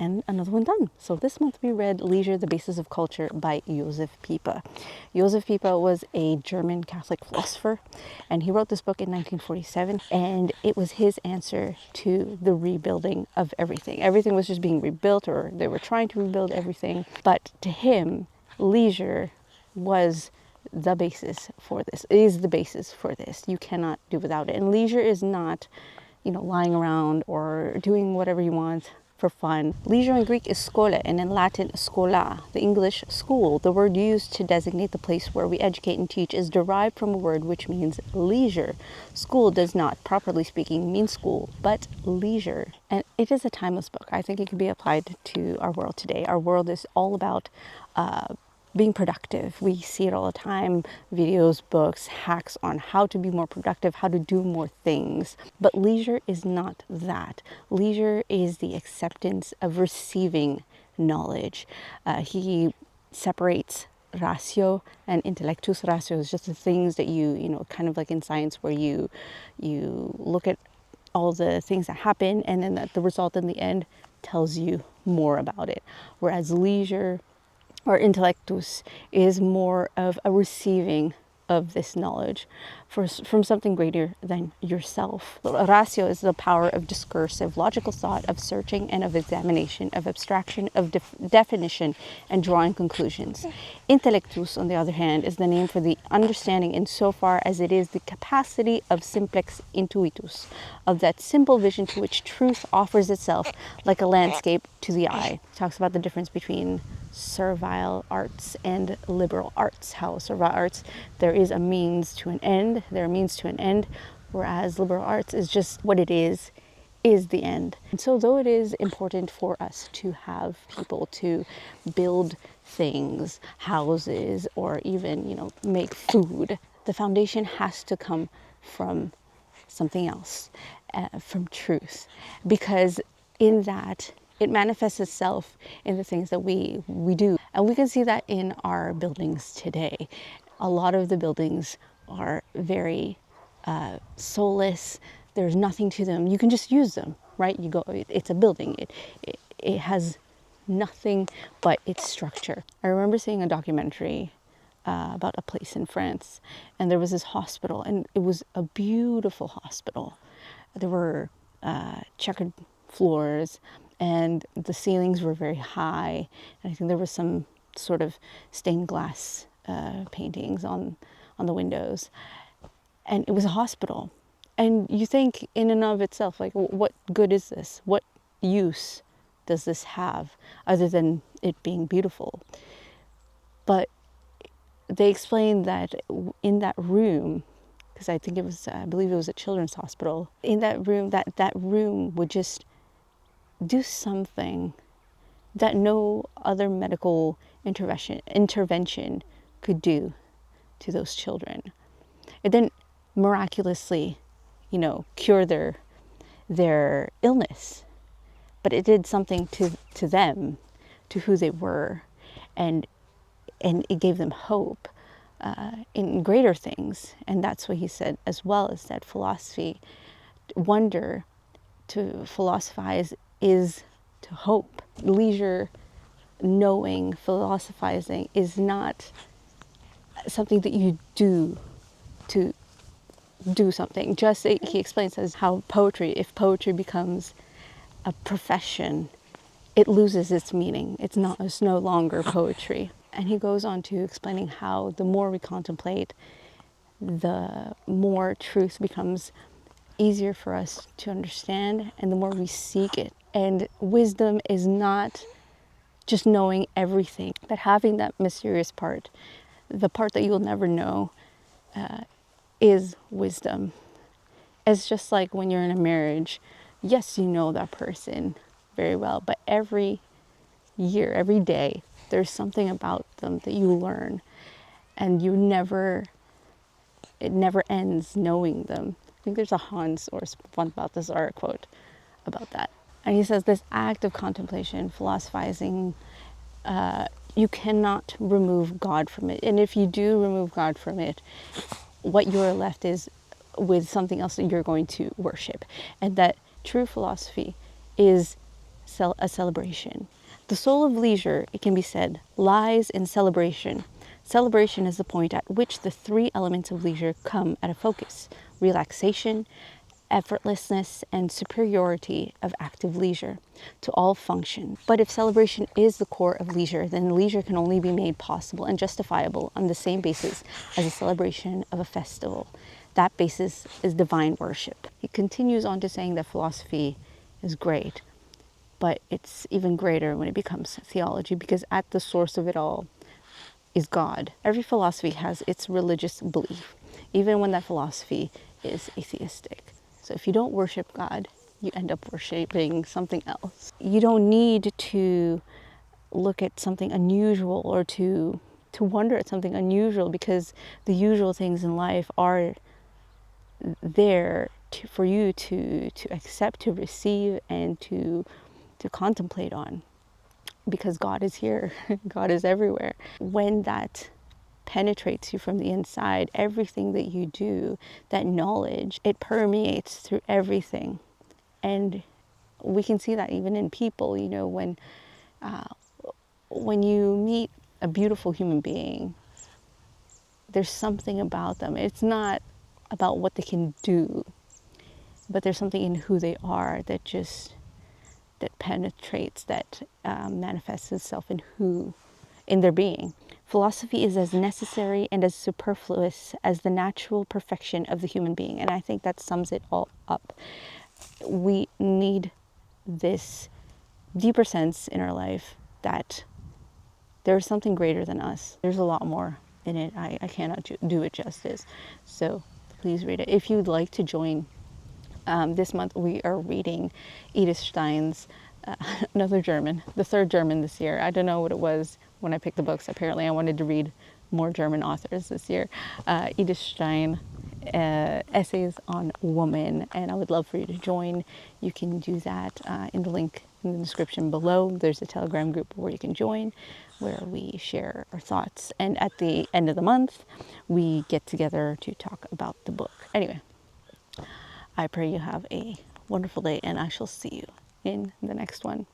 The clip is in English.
and another one done. So this month we read Leisure, the Basis of Culture by Josef Pieper. Josef Pieper was a German Catholic philosopher, and he wrote this book in 1947, and it was his answer to the rebuilding of everything. Everything was just being rebuilt, or they were trying to rebuild everything. But to him, leisure was the basis for this, is the basis for this. You cannot do without it. And leisure is not, lying around or doing whatever you want for fun. Leisure in Greek is skole, and in Latin, schola, the English school. The word used to designate the place where we educate and teach is derived from a word which means leisure. School does not, properly speaking, mean school, but leisure. And it is a timeless book. I think it can be applied to our world today. Our world is all about being productive. We see it all the time, videos, books, hacks on how to be more productive, how to do more things. But leisure is not that. Leisure is the acceptance of receiving knowledge. He separates ratio and intellectus. Ratio is just the things that you kind of like in science where you look at all the things that happen and then the result in the end tells you more about it. Whereas leisure or intellectus is more of a receiving of this knowledge from something greater than yourself. Ratio is the power of discursive, logical thought, of searching and of examination, of abstraction, of definition, and drawing conclusions. Intellectus, on the other hand, is the name for the understanding insofar as it is the capacity of simplex intuitus, of that simple vision to which truth offers itself like a landscape to the eye. It talks about the difference between servile arts and liberal arts. How servile arts, there is a means to an end, there are means to an end, whereas liberal arts is just what it is the end. And so though it is important for us to have people to build things, houses, or even, make food, the foundation has to come from something else, from truth, because in that it manifests itself in the things that we do. And we can see that in our buildings today. A lot of the buildings are very soulless. There's nothing to them. You can just use them, right? You go, it's a building. It has nothing but its structure. I remember seeing a documentary about a place in France, and there was this hospital, and it was a beautiful hospital. There were checkered floors, and the ceilings were very high, and I think there was some sort of stained glass paintings on the windows, and it was a hospital. And you think in and of itself, like, what good is this? What use does this have other than it being beautiful? But they explained that in that room, because I believe it was a children's hospital, in that room, that room would just do something that no other medical intervention could do to those children. It didn't miraculously, cure their illness, but it did something to them, to who they were, and it gave them hope in greater things. And that's what he said, as well as that philosophy, wonder, to philosophize is to hope. Leisure, knowing, philosophizing is not something that you do to do something. Just, he explains as how if poetry becomes a profession, it loses its meaning. It's no longer poetry. And he goes on to explaining how the more we contemplate, the more truth becomes easier for us to understand, and the more we seek it. And wisdom is not just knowing everything, but having that mysterious part, the part that you'll never know, is wisdom. It's just like when you're in a marriage, yes, you know that person very well, but every year, every day, there's something about them that you learn, and it never ends knowing them. I think there's a Hans or one about this art quote about that. And he says this act of contemplation, philosophizing, you cannot remove God from it. And if you do remove God from it, what you're left is with something else that you're going to worship. And that true philosophy is a celebration. The soul of leisure, it can be said, lies in celebration. Celebration is the point at which the three elements of leisure come at a focus: relaxation, effortlessness, and superiority of active leisure to all function. But if celebration is the core of leisure, then leisure can only be made possible and justifiable on the same basis as a celebration of a festival. That basis is divine worship. He continues on to saying that philosophy is great, but it's even greater when it becomes theology, because at the source of it all is God. Every philosophy has its religious belief, even when that philosophy is atheistic. So if you don't worship God, you end up worshiping something else. You don't need to look at something unusual or to wonder at something unusual, because the usual things in life are there for you to accept, to receive, and to contemplate on, because God is here. God is everywhere. When that penetrates you from the inside, everything that you do, that knowledge, it permeates through everything. And we can see that even in people, you know, when you meet a beautiful human being, there's something about them. It's not about what they can do, but there's something in who they are that penetrates, that manifests itself in their being. Philosophy is as necessary and as superfluous as the natural perfection of the human being, and I think that sums it all up. We need this deeper sense in our life that there's something greater than us. There's a lot more in it. I cannot do it justice. So please read it. If you'd like to join, this month we are reading Edith Stein's another German, the third German this year. I don't know what it was when I picked the books. Apparently I wanted to read more German authors this year. Edith Stein, essays on woman, and I would love for you to join. You can do that in the link in the description below. There's a Telegram group where you can join, where we share our thoughts, and at the end of the month we get together to talk about the book. Anyway, I pray you have a wonderful day, and I shall see you in the next one.